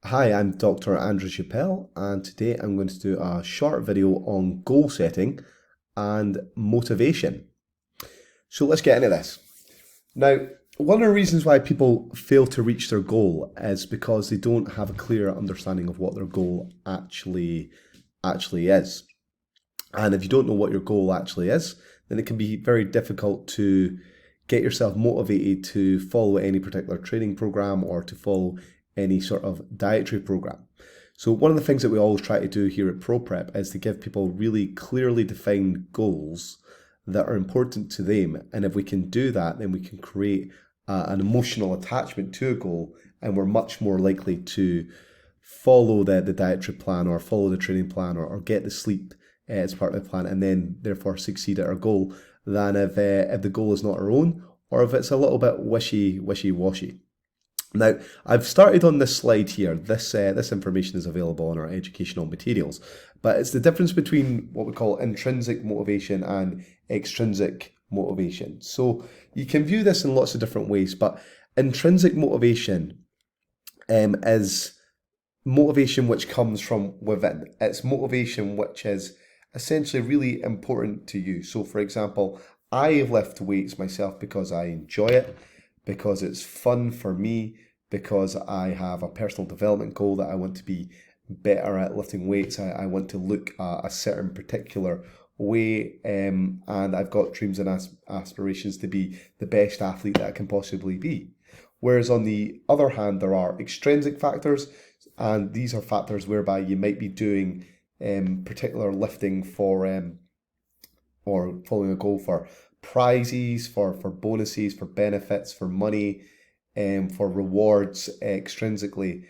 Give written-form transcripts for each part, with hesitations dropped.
Hi, I'm Dr. Andrew Chappelle, and today I'm going to do a short video on goal setting and motivation. So let's get into this. Now, one of the reasons why people fail to reach their goal is because they don't have a clear understanding of what their goal actually is. And if you don't know what your goal actually is, then it can be very difficult to get yourself motivated to follow any particular training program or to follow any sort of dietary program. So one of the things that we always try to do here at ProPrep is to give people really clearly defined goals that are important to them. And if we can do that, then we can create an emotional attachment to a goal, and we're much more likely to follow the dietary plan or follow the training plan or get the sleep as part of the plan, and then therefore succeed at our goal, than if the goal is not our own, or if it's a little bit wishy-washy. Now, I've started on this slide here. This information is available on our educational materials, but it's the difference between what we call intrinsic motivation and extrinsic motivation. So you can view this in lots of different ways, but intrinsic motivation is motivation which comes from within. It's motivation which is essentially really important to you. So for example, I lift weights myself because I enjoy it, because it's fun for me, because I have a personal development goal that I want to be better at lifting weights. I want to look a certain particular way, and I've got dreams and aspirations to be the best athlete that I can possibly be. Whereas on the other hand, there are extrinsic factors, and these are factors whereby you might be doing particular lifting for or following a goal for prizes, for bonuses, for benefits, for money, for rewards extrinsically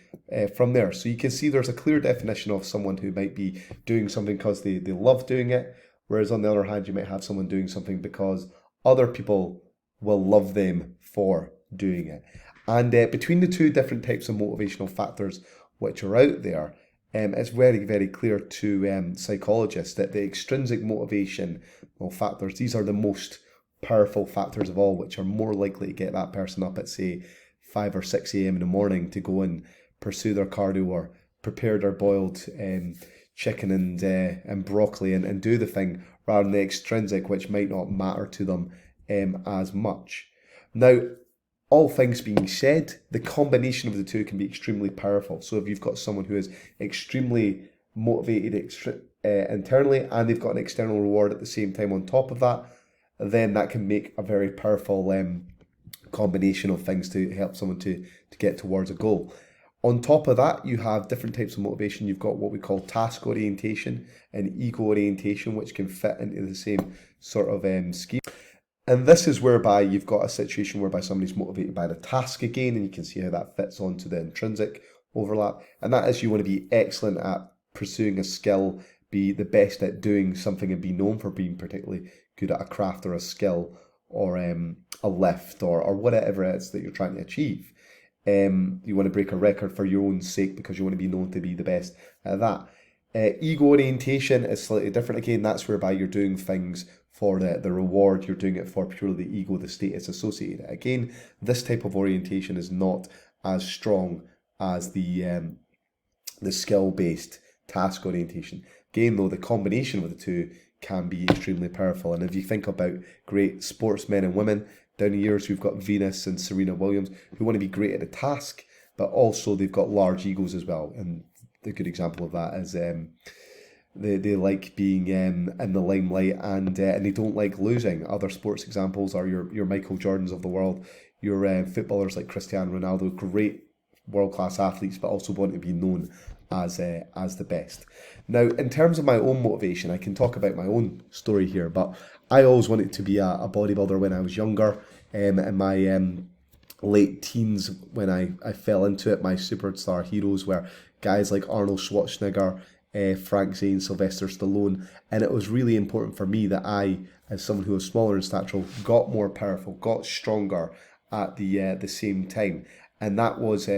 from there. So you can see there's a clear definition of someone who might be doing something because they love doing it, whereas on the other hand, you might have someone doing something because other people will love them for doing it. And between the two different types of motivational factors which are out there, it's very, very clear to psychologists that the extrinsic motivational factors, these are the most powerful factors of all, which are more likely to get that person up at, say, 5 or 6 a.m. in the morning to go and pursue their cardio or prepare their boiled chicken and broccoli and do the thing, rather than the extrinsic, which might not matter to them as much. Now, all things being said, the combination of the two can be extremely powerful. So if you've got someone who is extremely motivated internally and they've got an external reward at the same time on top of that, then that can make a very powerful combination of things to help someone to get towards a goal. On top of that, you have different types of motivation. You've got what we call task orientation and ego orientation, which can fit into the same sort of scheme. And this is whereby you've got a situation whereby somebody's motivated by the task again, and you can see how that fits onto the intrinsic overlap. And that is, you want to be excellent at pursuing a skill, be the best at doing something, and be known for being particularly good at a craft or a skill or a lift or whatever it is that you're trying to achieve. You want to break a record for your own sake because you want to be known to be the best at that. Ego orientation is slightly different. Again, that's whereby you're doing things for the reward. You're doing it for purely the ego, the status associated. Again, this type of orientation is not as strong as the skill-based task orientation. Again, though, the combination of the two can be extremely powerful. And if you think about great sportsmen and women down the years, we've got Venus and Serena Williams, who want to be great at a task, but also they've got large egos as well. And the good example of that is they like being in the limelight and they don't like losing. Other sports examples are your Michael Jordans of the world, your footballers like Cristiano Ronaldo, great world-class athletes, but also want to be known as the best. Now, in terms of my own motivation, I can talk about my own story here, but I always wanted to be a bodybuilder when I was younger. In my late teens, when I fell into it, my superstar heroes were guys like Arnold Schwarzenegger, Frank Zane, Sylvester Stallone, and it was really important for me that I, as someone who was smaller in stature, got more powerful, got stronger at the same time, and that was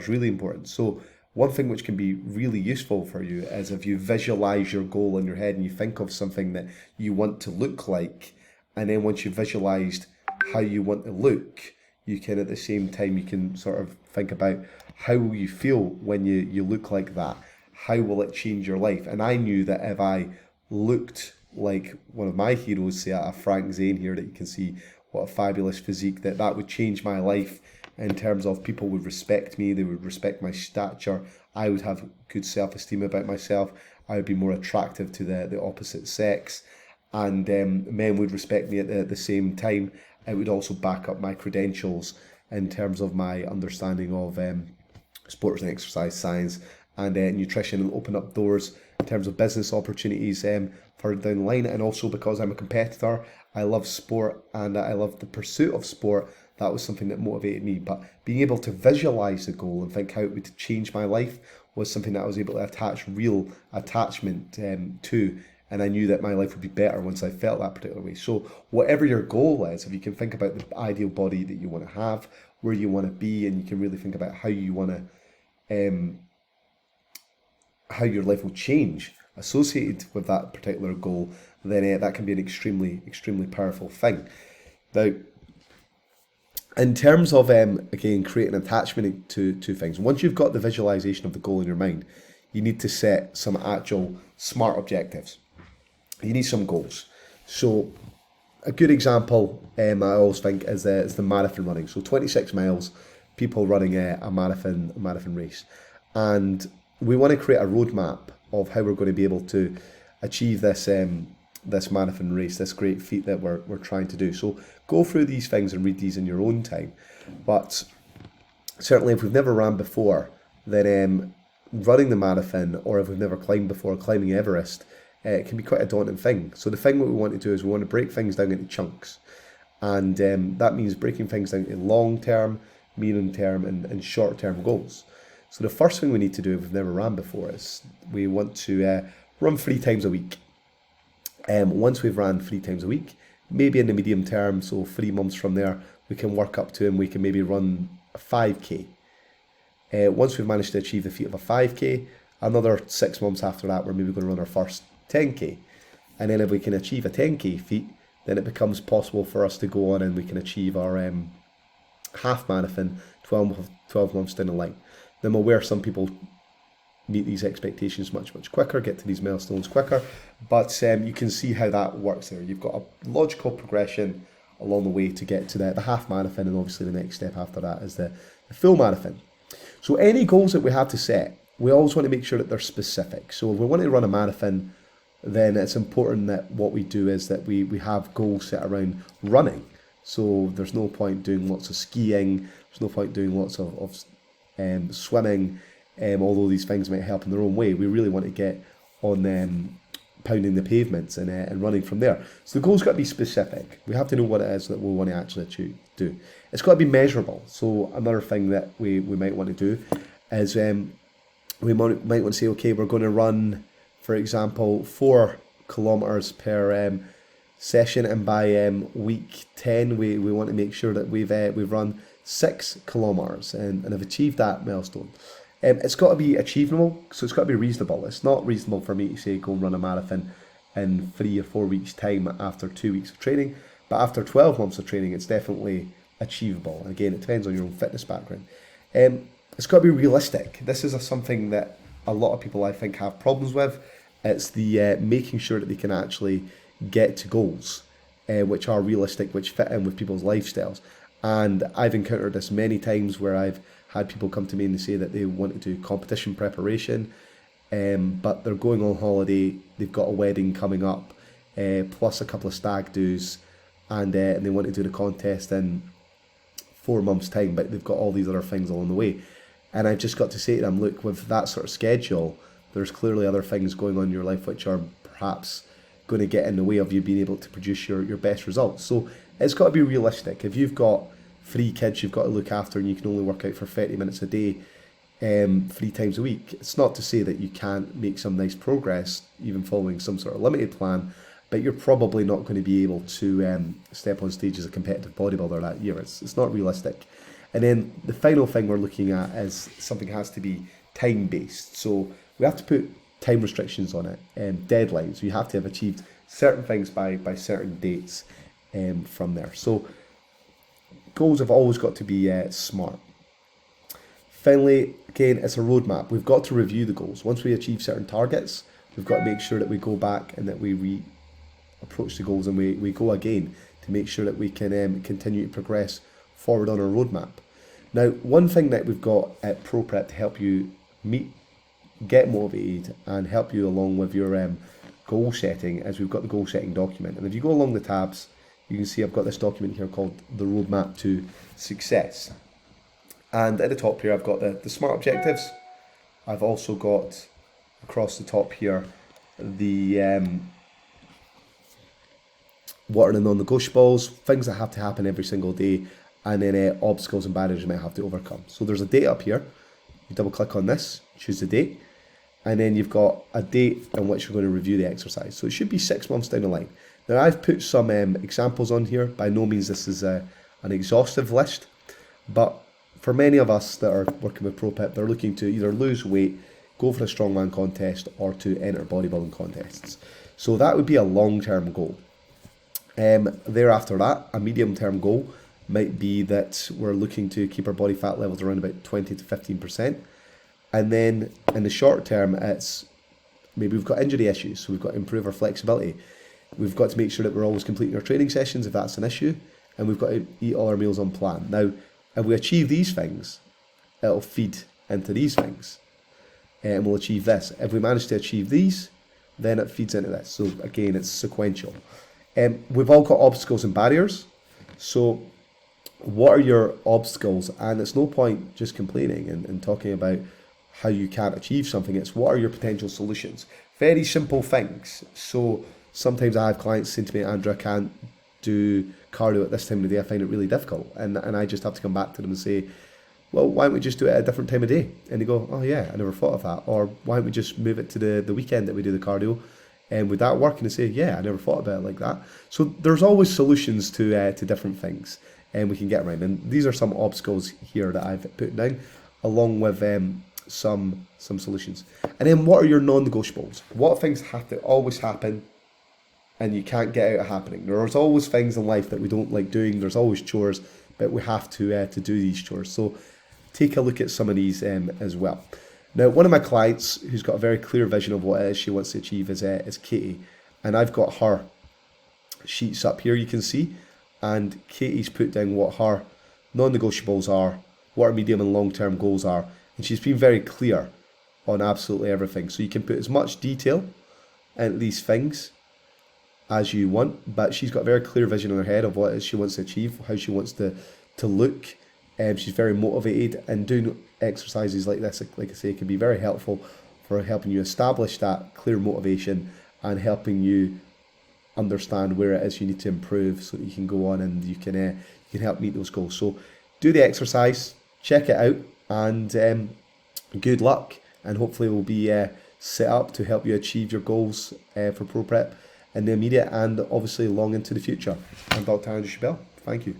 really important. So one thing which can be really useful for you is if you visualize your goal in your head and you think of something that you want to look like, and then once you've visualized how you want to look, you can, at the same time, you can sort of think about how will you feel when you look like that? How will it change your life? And I knew that if I looked like one of my heroes, say a Frank Zane here that you can see, what a fabulous physique, that would change my life in terms of people would respect me, they would respect my stature, I would have good self-esteem about myself, I would be more attractive to the opposite sex, and men would respect me at the same time. It would also back up my credentials in terms of my understanding of sports and exercise science and nutrition, and open up doors in terms of business opportunities further down the line. And also because I'm a competitor, I love sport and I love the pursuit of sport. That was something that motivated me. But being able to visualize the goal and think how it would change my life was something that I was able to attach real attachment to. And I knew that my life would be better once I felt that particular way. So whatever your goal is, if you can think about the ideal body that you want to have, where you want to be, and you can really think about how you want to, how your life will change associated with that particular goal, then that can be an extremely, extremely powerful thing. Now, in terms of, again, creating attachment to things, once you've got the visualization of the goal in your mind, you need to set some actual smart objectives. You need some goals. So a good example, I always think, is the marathon running. So 26 miles, people running a marathon race. And we want to create a roadmap of how we're going to be able to achieve this this marathon race, this great feat that we're trying to do. So go through these things and read these in your own time. But certainly if we've never ran before, then running the marathon, or if we've never climbed before, climbing Everest, it can be quite a daunting thing. So the thing what we want to do is we want to break things down into chunks. And that means breaking things down into long-term, medium-term and short-term goals. So the first thing we need to do if we've never ran before is we want to run 3 times a week. Once we've ran 3 times a week, maybe in the medium term, so 3 months from there, we can work up to and we can maybe run a 5k. Once we've managed to achieve the feat of a 5k, another 6 months after that, we're maybe going to run our first 10k. And then if we can achieve a 10k feat, then it becomes possible for us to go on and we can achieve our half marathon 12 months down the line. Then I'm aware some people meet these expectations much quicker, get to these milestones quicker, but you can see how that works there. You've got a logical progression along the way to get to the half marathon, and obviously the next step after that is the full marathon. So any goals that we have to set, we always want to make sure that they're specific. So if we want to run a marathon, then it's important that what we do is that we have goals set around running. So there's no point doing lots of skiing, there's no point doing lots of swimming, although these things might help in their own way. We really want to get on pounding the pavements and running from there. So the goal's got to be specific. We have to know what it is that we want to actually do. It's got to be measurable. So another thing that we might want to do is we might want to say, okay, we're going to run, for example, 4 kilometers per session, and by week 10 we want to make sure that we've run 6 kilometers and have achieved that milestone. It's got to be achievable, so it's got to be reasonable. It's not reasonable for me to say go and run a marathon in 3 or 4 weeks' time after 2 weeks of training, but after 12 months of training, it's definitely achievable. And again, it depends on your own fitness background. It's got to be realistic. This is something that a lot of people, I think, have problems with. It's the making sure that they can actually get to goals which are realistic, which fit in with people's lifestyles. And I've encountered this many times where I've had people come to me and say that they want to do competition preparation, but they're going on holiday, they've got a wedding coming up, plus a couple of stag do's, and they want to do the contest in 4 months' time, but they've got all these other things along the way. And I've just got to say to them, look, with that sort of schedule, there's clearly other things going on in your life which are perhaps going to get in the way of you being able to produce your best results. So it's got to be realistic. If you've got 3 kids you've got to look after and you can only work out for 30 minutes a day 3 times a week, it's not to say that you can't make some nice progress even following some sort of limited plan, but you're probably not going to be able to step on stage as a competitive bodybuilder that year. It's not realistic. And then the final thing we're looking at is something has to be time-based. So we have to put time restrictions on it, deadlines. You have to have achieved certain things by certain dates from there. So goals have always got to be smart. Finally, again, it's a roadmap. We've got to review the goals. Once we achieve certain targets, we've got to make sure that we go back and that we approach the goals and we go again to make sure that we can continue to progress forward on our roadmap. Now, one thing that we've got at ProPrep to help you get motivated and help you along with your goal setting is we've got the goal setting document. And if you go along the tabs, you can see I've got this document here called the Roadmap to Success. And at the top here, I've got the SMART objectives. I've also got across the top here the what are the non-negotiables, things that have to happen every single day, and then obstacles and barriers you might have to overcome. So there's a date up here. You double click on this, choose the date, and then you've got a date in which you're going to review the exercise. So it should be 6 months down the line. Now I've put some examples on here. By no means this is an exhaustive list, but for many of us that are working with ProPrep, they're looking to either lose weight, go for a strongman contest, or to enter bodybuilding contests. So that would be a long-term goal. Thereafter that, a medium-term goal might be that we're looking to keep our body fat levels around about 20 to 15%. And then in the short term, it's maybe we've got injury issues, so we've got to improve our flexibility. We've got to make sure that we're always completing our training sessions if that's an issue, and we've got to eat all our meals on plan. Now, if we achieve these things, it'll feed into these things, and we'll achieve this. If we manage to achieve these, then it feeds into this. So again, it's sequential. We've all got obstacles and barriers. So what are your obstacles? And it's no point just complaining and talking about how you can't achieve something. It's what are your potential solutions? Very simple things. So sometimes I have clients saying to me, Andrew, I can't do cardio at this time of the day. I find it really difficult. And I just have to come back to them and say, well, why don't we just do it at a different time of day? And they go, oh yeah, I never thought of that. Or why don't we just move it to the weekend that we do the cardio? And would that work? And they say, yeah, I never thought about it like that. So there's always solutions to different things, and we can get around. And these are some obstacles here that I've put down, along with some solutions. And then what are your non-negotiables? What things have to always happen and you can't get out of happening? There's always things in life that we don't like doing. There's always chores, but we have to do these chores. So take a look at some of these as well. Now, one of my clients who's got a very clear vision of what it is she wants to achieve is Katie. And I've got her sheets up here, you can see. And Katie's put down what her non-negotiables are, what her medium and long-term goals are. And she's been very clear on absolutely everything. So you can put as much detail into these things as you want, but she's got a very clear vision in her head of what it is she wants to achieve, how she wants to look. She's very motivated, and doing exercises like this, like I say, can be very helpful for helping you establish that clear motivation and helping you understand where it is you need to improve so that you can go on and you can help meet those goals. So do the exercise, check it out, and good luck, and hopefully we'll be set up to help you achieve your goals for ProPrep in the immediate and obviously long into the future. I'm Dr. Andrew Chappell. Thank you.